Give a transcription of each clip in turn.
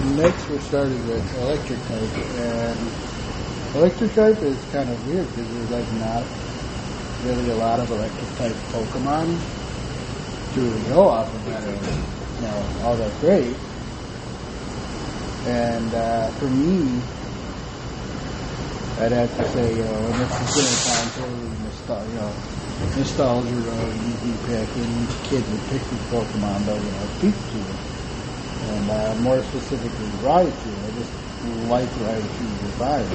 Next, we started with electric type, and electric type is kind of weird because there's like not really a lot of electric type Pokemon to really go off of that are, all that great. And for me, I'd have to say, and this is going to sound totally nostalgia road, easy pick, and each kid would pick his Pokemon, but Pikachu. And more specifically, Raichu. I just like Raichu's design.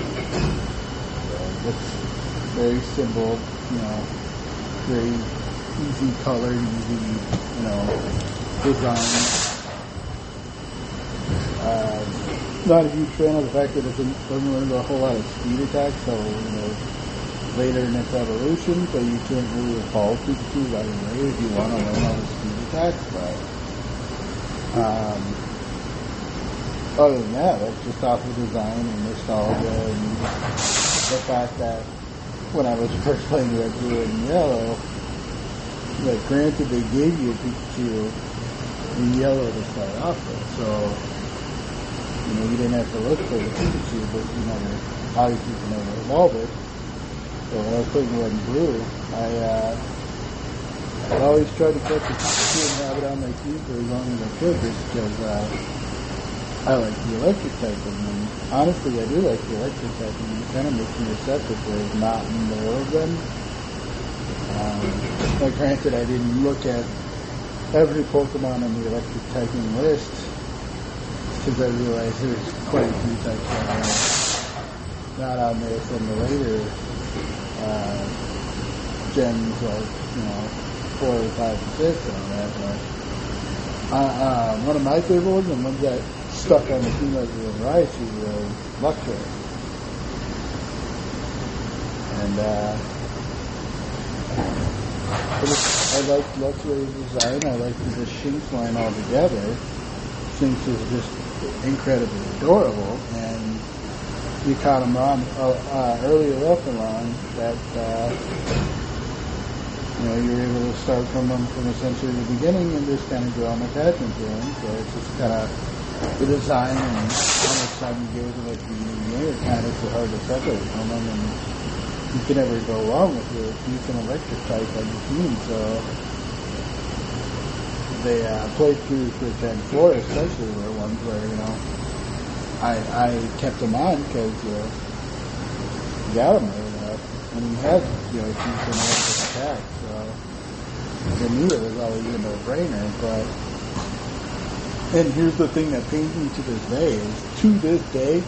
So it's very simple, very easy colored, easy, design. Not a huge fan of the fact that it doesn't learn a whole lot of speed attacks, so, later in its evolution, so you can't really evolve Pikachu right away if you want to learn all the speed attacks, but other than that, that's just off of design and nostalgia and the fact that when I was first playing Red, Blue, and Yellow, granted they gave you Pikachu in Yellow to start off with, so you didn't have to look for the Pikachu, but obviously you can never evolve it. So when I was playing Red and Blue, I always tried to catch a Pikachu and have it on my team for as long as I could, just because I like the electric type. And honestly, I do like the electric type, and it kind of makes me receptive where there's not more of them. Granted, I didn't look at every Pokemon on the electric typing list, because I realized there's quite a few types that are not on there from the later gens, like 4, 5, and 6 and all that. But one of my favorite ones, and ones that stuck on the team as a Raichu, was Luxray. And I like Luxray's design. I like the Shinx line altogether. Shinx is just incredibly adorable, and you caught him on earlier up along that you were able to start from essentially the beginning and just kind of grow an attachment to him. So it's just kind of the design and how much time you give it at the beginning of the game. It kind of makes it hard to separate from them, and you can never go wrong with your decent electric type on your team. So they playthroughs for Gen 4 especially were ones where, I kept them on because you got him early enough, and he had, decent electric attack, so for me it was always a no-brainer. And here's the thing that pains me to this day is, to this day,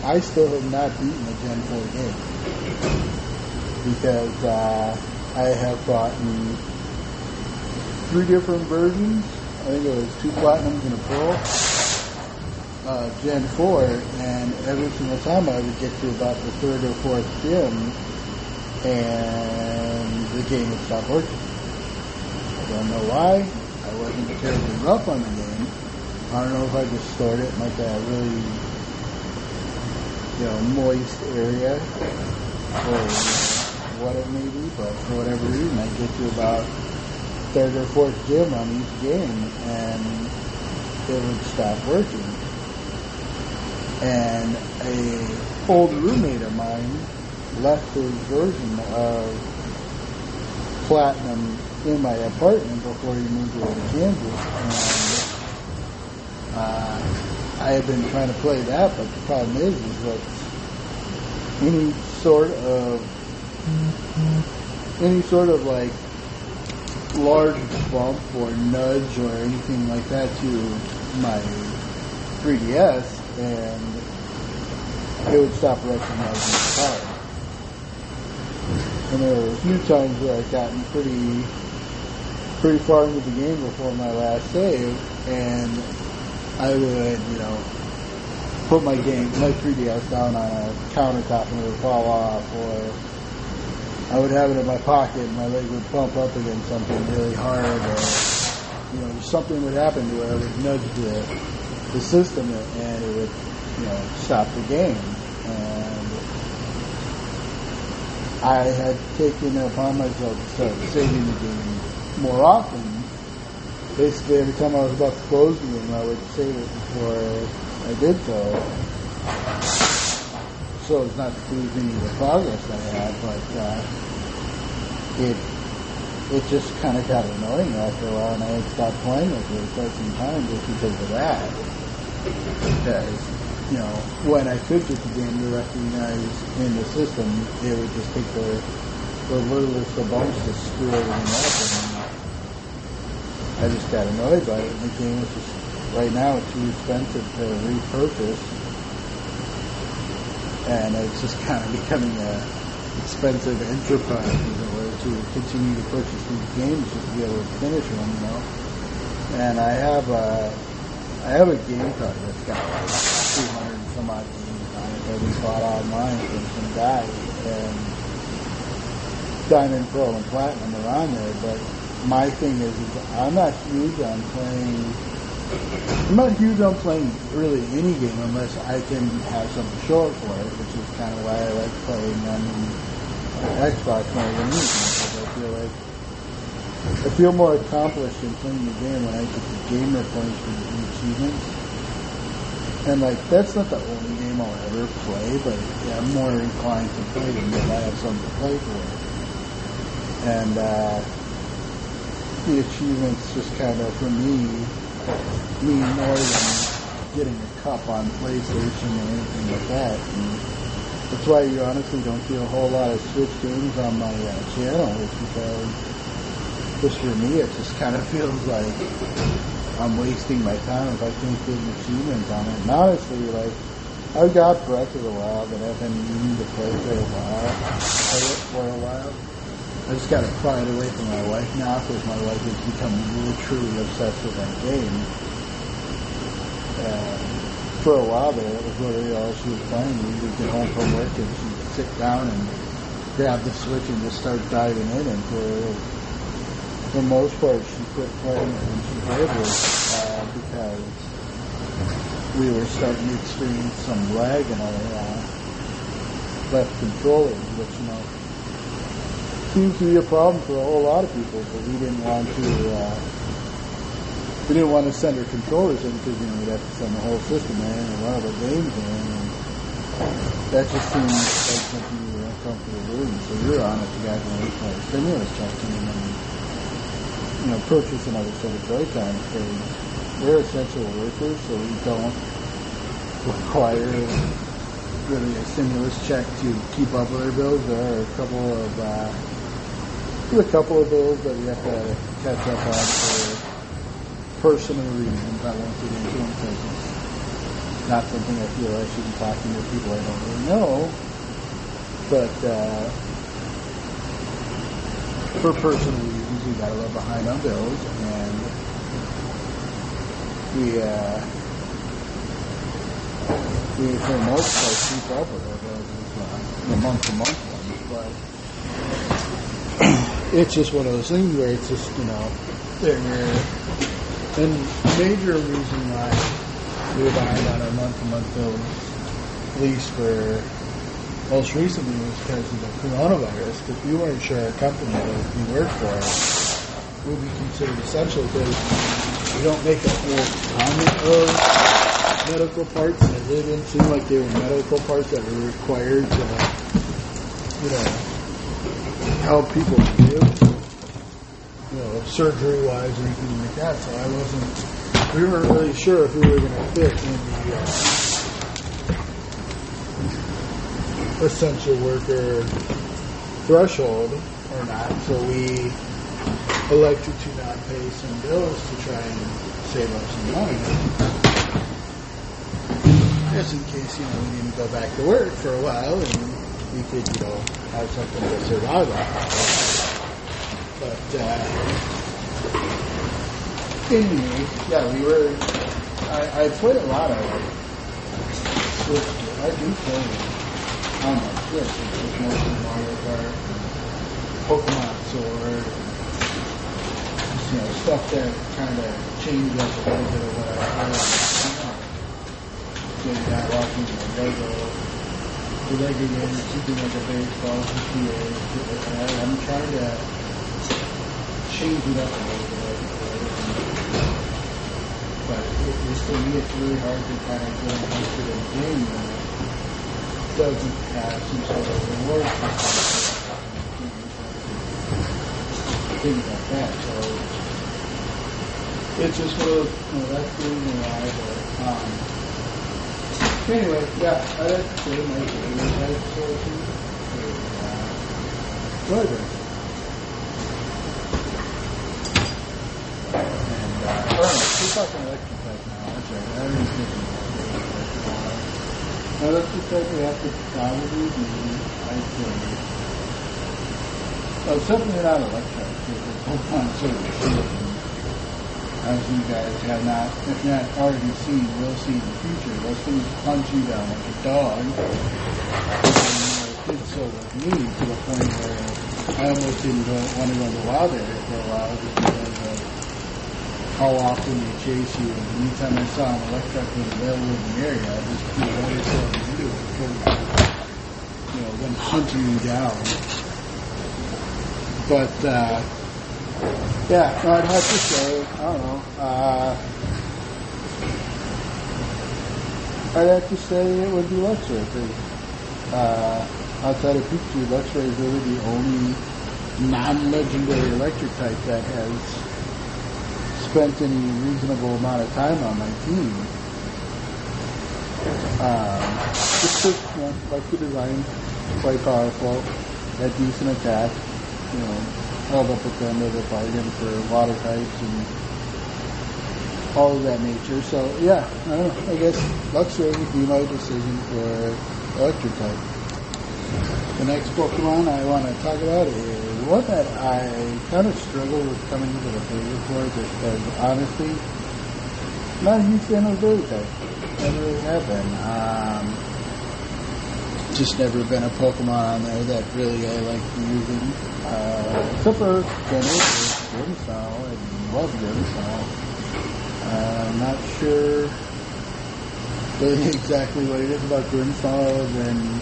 I still have not beaten a Gen 4 game, because I have fought in 3 different versions. I think it was 2 platinums and a pearl. Gen 4, and every single time I would get to about the 3rd or 4th gym, and the game would stop working. I don't know why. I wasn't terribly rough on the game. I don't know if I just stored it in like a really, moist area, or what it may be, but for whatever reason, I get to about 3rd or 4th gym on each game, and it would stop working. And a old roommate of mine left his version of Platinum in my apartment before he moved away to Kansas. And I had been trying to play that, but the problem is that any sort of like large bump or nudge or anything like that to my 3DS, and it would stop recognizing the card. And there were a few times where I'd gotten pretty far into the game before my last save, and I would, put my 3DS down on a countertop and it would fall off, or I would have it in my pocket and my leg would bump up against something really hard, or, something would happen to where I would nudge the system and it would, stop the game. And I had taken it upon myself to start saving the game more often. Basically, every time I was about to close the game, I would save it before I did so as not to lose any of the progress I had, but it just kind of got annoying after a while, and I had stopped playing it for quite some time just because of that. Because, when I could get the game to recognize in the system, it would just take the littlest of bumps to screw everything up, and I just got annoyed by it, and the game was just, right now, too expensive to repurchase, and it's just kind of becoming a expensive enterprise, as it were, to continue to purchase these games just to be able to finish them, And I have a game card that's got like 200 and some odd games on it that we bought online from some guy, and Diamond, Pearl, and Platinum are on there, but my thing is I'm not huge on playing really any game unless I can have something short for it, which is kind of why I like playing on Xbox more than anything, because I feel more accomplished in playing the game when I get the gamer points for the achievements. And that's not the only game I'll ever play, but I'm more inclined to play them if I have something to play for. And the achievements just kind of, for me, mean more than getting a cup on PlayStation or anything like that. And that's why you honestly don't see a whole lot of Switch games on my channel, is because just for me it just kind of feels like I'm wasting my time if I can't get achievements on it. And honestly, I've got Breath of the Wild that I've been needing to play for a while. I just got to pry it away from my wife now, because my wife has become really truly obsessed with that game. For a while there, that was literally all she was playing. We would get home from work and she'd sit down and grab the Switch and just start diving in into it. For the most part, she quit playing it when she heard it because we were starting to experience some lag in our left controllers, which, seems to be a problem for a whole lot of people, but we didn't want to send our controllers in because we'd have to send the whole system in and run all the games in, and that just seemed like something we were uncomfortable doing. So we were honest, you guys, when we played stimulus checks and purchase another set of Joy-Cons, because we're essential workers, so we don't require really a stimulus check to keep up with our bills. There are a couple of bills that we have to catch up on for personal reasons. I won't get into them because it's not something I feel I should be talking to people I don't really know. But for personal reasons, we got a little behind on bills, and we for the most part keep up with our bills, the month-to-month ones, but it's just one of those things where it's just, and major reason why we were behind on our month-to-month bills, at least for most recently, was because of the coronavirus, because we weren't sure our company that we worked for would be considered essential, because we don't make a whole ton of medical parts, and it really didn't seem like they were medical parts that were required to, help people live, surgery-wise or anything like that. So we weren't really sure if we were going to fit in the essential worker threshold or not. So we elected to not pay some bills to try and save up some money, just in case, we didn't go back to work for a while and we could, have something to survive on. But, anyway, I played a lot of Switch. I do play on my Switch. It's just mostly Mario Kart, Pokemon Sword, just, stuff that kind of changes up a little bit of what I play. Getting that walking the Lego. The Lego game, something like a baseball, GTA, I'm trying to change it up a little bit. but just to me, it's really hard to kind of go into the game that doesn't have some sort of reward system, things like that. So it's just one of those, that's the reason why. But anyway, yeah, I'd have to say my favorite type of sources is soybean. We're talking electric type now. That's right. I was thinking electric type we have to probably be, I think. Well, it's definitely not electric. It's Pokemon service. As you guys have not, if not already seen, will see in the future. Those things punch you down like a dog. And it did so with me to the point where I almost didn't want to go in the wild area for a while just because of how often they chase you. And anytime I saw an electric was available in the area, I just did whatever I wanted to do because, them hunting you down. But, yeah, no, I'd have to say, I don't know, I'd have to say it would be Luxray, because outside of Pikachu, Luxray is really the only non-legendary electric type that has spent any reasonable amount of time on my team. Just like the design, quite powerful, had decent attack, held up at the end of the bargain for water types and all of that nature. So, yeah, I don't know. I guess Luxray would be my decision for electric type. The next Pokemon I want to talk about is one that I kind of struggle with coming into the favor for just because, honestly, not a huge fan of Fairy type. Never really have been. Just never been a Pokemon on there that really I like using. Except for Grimmsnarl, I love Grimmsnarl. I'm not sure really exactly what it is about Grimmsnarl, and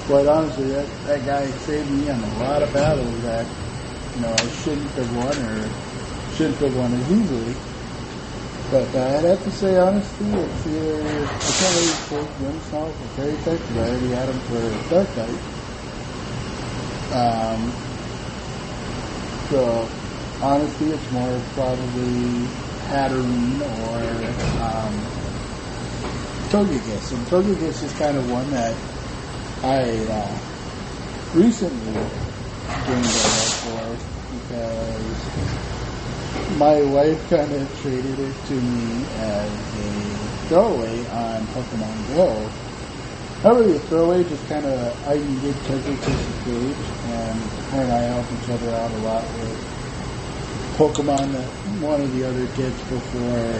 quite honestly, that guy saved me on a lot of battles that, I shouldn't have won or shouldn't have won as easily. But I'd have to say, honestly, it's either, I can't really take Grimmsnarl for Fairy type because I already had him for Dark type. So, honestly, it's more probably Hatterene or Togekiss. And Togekiss is kind of one that I recently gained a love for because my wife kind of traded it to me as a throwaway on Pokemon Go. Not really a throwaway, just kind of, I needed Togekiss's page, and her and I helped each other out a lot with Pokemon that one of the other kids before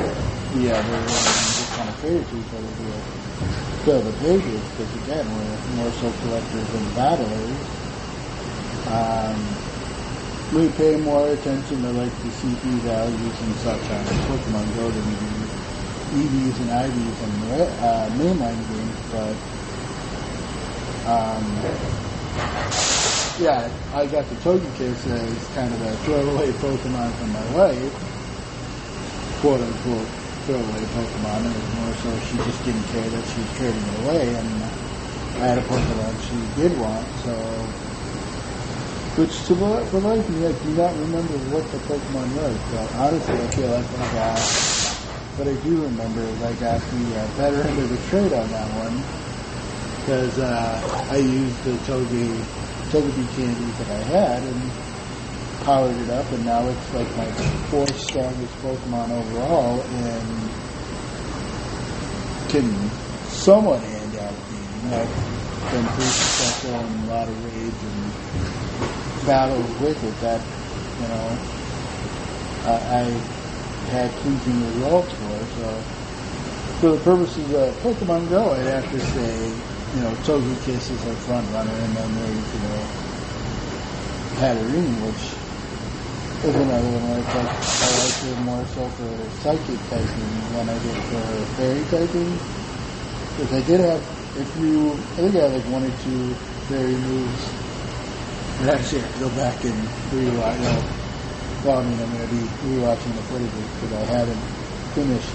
the other, and just kind of traded to each other to fill the pages, because again, we're more so collectors than battlers. We pay more attention to like the CP values and such on Pokemon Go than we do EVs and IVs and mainline games, but yeah, I got the Togekiss as kind of a throwaway Pokemon from my wife, quote unquote throwaway Pokemon. It was more so she just didn't care that she was trading it away, and I had a Pokemon she did want, so. Which, for life, I do not remember what the Pokemon was. So, honestly, I feel like what I do remember is I got the better end of the trade on that one. Because I used the Togepi candies that I had and powered it up, and now it's like my fourth strongest Pokemon overall, and can somewhat hand out beating. I've been pretty successful in a lot of raids and battles with it that, I had pleasing results for the purposes of Pokemon Go, I'd have to say, Togekiss is a front runner, and then there's, Hatterene, which is another one where it's like, I like it more so for psychic typing than I did for fairy typing. Because I did have, I think I had like one or two fairy moves. And actually, I have to go back and rewatch. I'm going to be rewatching the footage because I haven't finished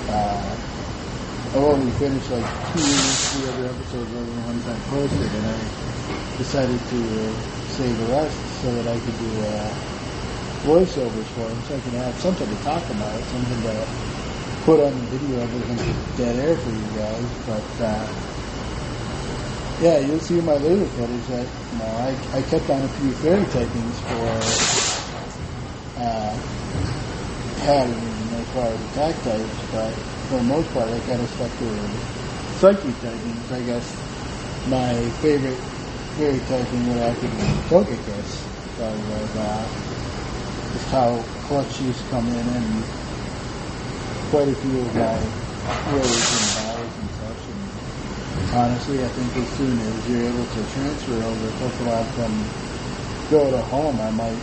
I've only finished like 3 other episodes of the ones I posted, and I decided to save the rest so that I could do voiceovers for them, so I could have something to talk about, something to put on the video other than dead air for you guys. But yeah, you'll see in my later footage that I kept on a few fairy typings for pattern as far as attack types, but for the most part I kind of stuck to psychic typings. I guess my favorite fairy typing would have to be Togekiss, because of just how clutch she's come in and quite a few of my raids and battles and such. And honestly, I think as soon as you're able to transfer over Pokemon from Go to Home, I might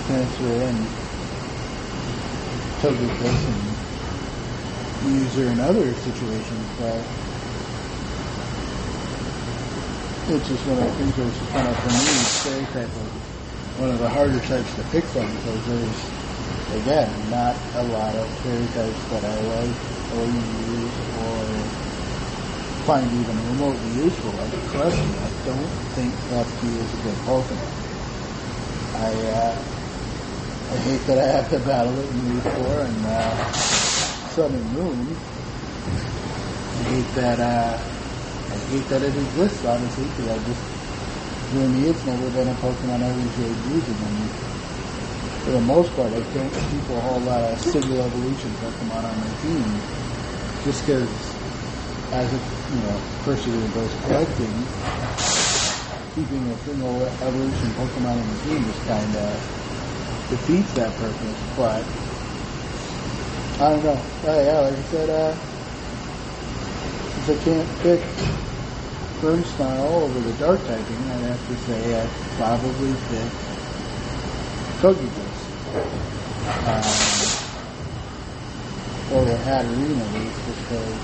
transfer in Togekiss and use her in other situations, but it's just one of the things that was kind of, for me, fairy type was one of the harder types to pick from, because there's, again, not a lot of fairy types that I like or use or find even remotely useful. Like Crusty, I don't think FQ is a good Pokemon. I hate that I have to battle it in Route 4 and Sun and Moon. I hate that it exists, honestly, because for me, it's never been a Pokemon I enjoyed using. And for the most part, I don't keep a whole lot of single evolution Pokemon on my team, just because as a person who goes collecting, keeping a single evolution Pokemon on the team just kind of defeats that purpose. But I don't know. Yeah, like I said, since I can't pick Firm Smile over the Dark typing, I'd have to say I'd probably pick Togekiss. Or Hatterene, at least, because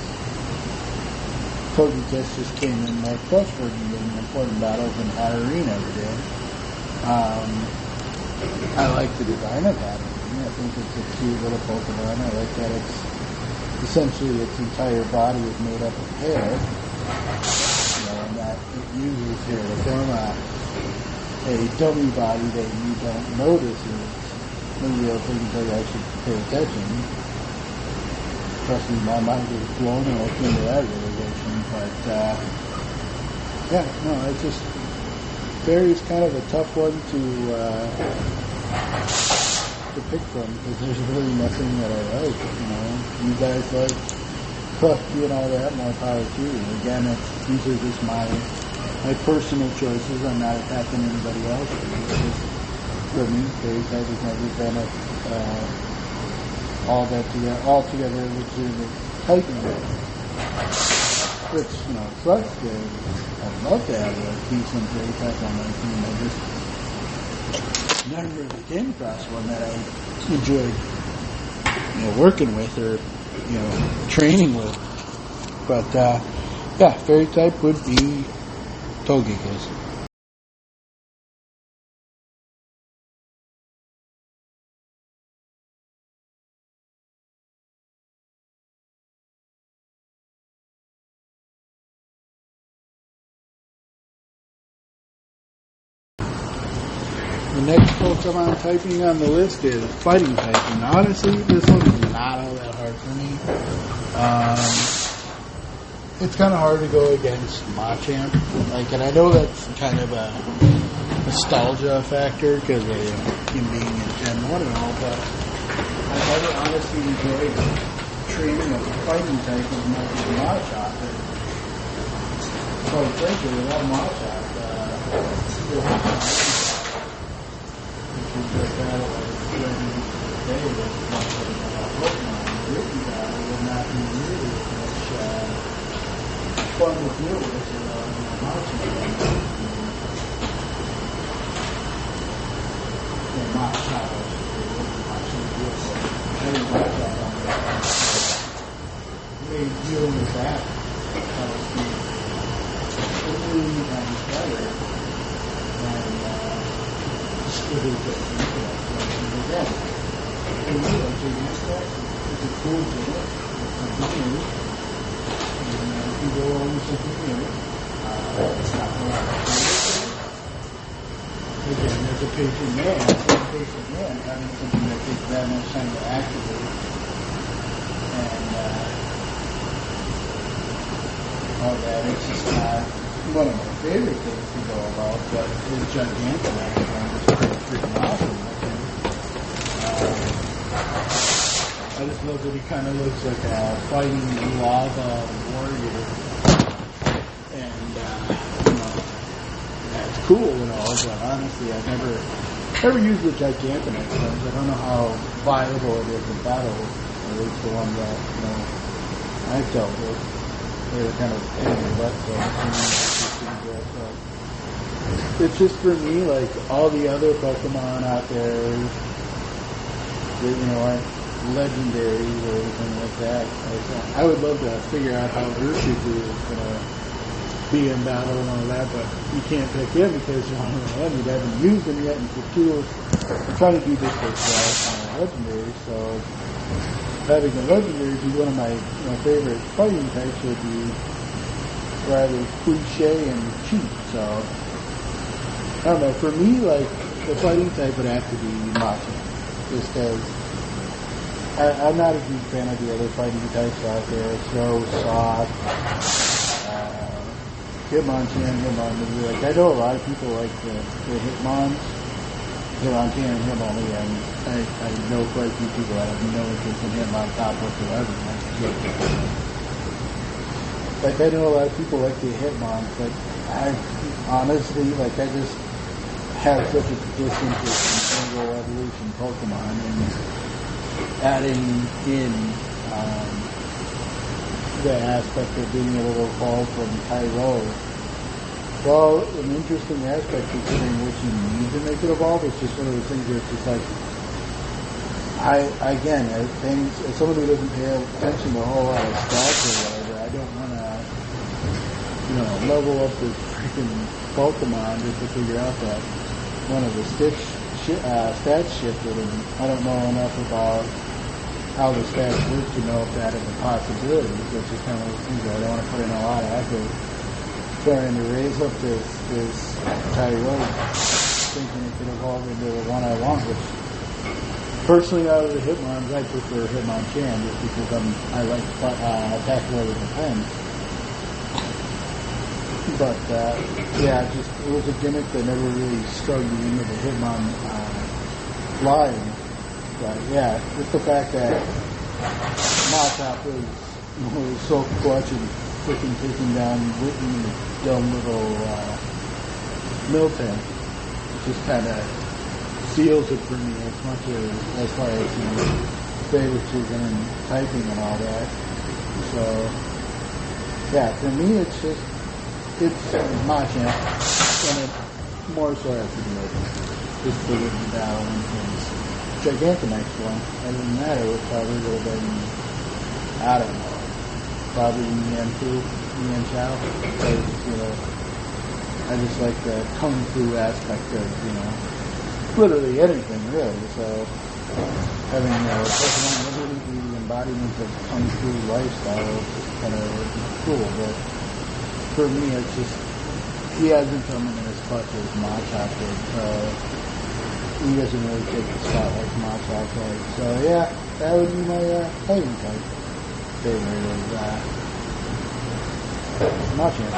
Togekiss just came in more clutch for me in important battles than Hatterene ever did. I like the design of Hatterene. I think it's a cute little Pokemon. I like that it's essentially its entire body is made up of hair. And that it uses hair to form a dummy body that you don't notice is the real thing until you actually pay attention. Trust me, my mind was blown and I came to that realization. But yeah, no, it's just Fairy's kind of a tough one to pick from, because there's really nothing that I like. You guys like Clucky and all that, more power to you. Again, these are just my personal choices. I'm not attacking anybody else. It's just, for me, Fairy type has never been altogether legitimate typing. Which, sucks, because I'd love to have a decent Fairy type on my team. I just never really came across one that I enjoyed, working with or, training with. But, yeah, Fairy type would be Togekiss. The next Pokemon typing on the list is Fighting type, and honestly, this one is not all that hard for me. It's kind of hard to go against Machamp, and I know that's kind of a nostalgia factor because of him being in Gen 1 and all, but I never honestly enjoyed training a Fighting type as much as Machamp. Quite frankly, without Machamp, the battle of day with Pokemon, the written battle would not be nearly as much fun to deal with dealing with that really better than it is again. For me, like your aspect, it's a cool gimmick. It's something new. And if you go over something new, it's not going to again, there's a patient man, having something that takes that much time to activate. And all that, it's just not one of my favorite things to go about, but it's gigantic. It's pretty freaking awesome. I just love that he kind of looks like a fighting lava warrior. And, that's cool and all, but honestly, I've never used the Gigantamax ones. I don't know how viable it is in battle, at least the one that, I've dealt with. They were kind of pain in the butt, so it's just for me, like all the other Pokemon out there that, aren't legendary or anything like that. I would love to figure out how Urshifu is going to be in battle and all that, but you can't pick him because you haven't used him yet, and for two, I'm trying to do this for legendary, so having a legendary be one of my favorite fighting types would be rather cliche and cheap, so I don't know, for me, like, the fighting type would have to be Machamp, just because I'm not a huge fan of the other fighting types out there. So soft, Hitmonchan, like, I know a lot of people like the Hitmonchan and Hitmonlee, and I know quite a few people that have no interest in Hitmontop whatsoever. Like, I know a lot of people like the Hitmon, but I honestly, like, I just have such a disinterest in single evolution Pokemon, and adding in the aspect of being able to evolve from Tyro. Well, an interesting aspect considering what you need to make it evolve. It's just one of those things where it's just like, as somebody who doesn't pay attention to a whole lot of stats or whatever, I don't want to, level up this freaking Pokemon just to figure out that one of the stats shifted, and I don't know enough about how the stats work to know if that is a possibility. So it's just kind of things that I don't want to put in a lot of effort trying to raise up this Tyrone, thinking it could evolve into the one I want, which personally out of the Hitmons, I prefer Hitmonchan just because I like attack rather than defense. But it was a gimmick that never really struck me into the Hitmon line. But yeah, just the fact that Machop was so clutch and freaking taking down Whitney in the dumb little Miltank, it just kind of seals it for me as much as far as favoritism and typing and all that. So yeah, for me it's Machamp, and it more so has to do with just the written battle and things. Gigantamax one. Other than that, it would probably would have been, I don't know, probably Mian Chao. Because, I just like the kung fu aspect of, literally anything, really. So, having Pokemon literally be the embodiment of kung fu lifestyle is just kind of cool. But for me, it's just, he hasn't come in as clutch as Machop did. He doesn't really take the spot like Machop does. So yeah, that would be my fighting type favorite of Machamp.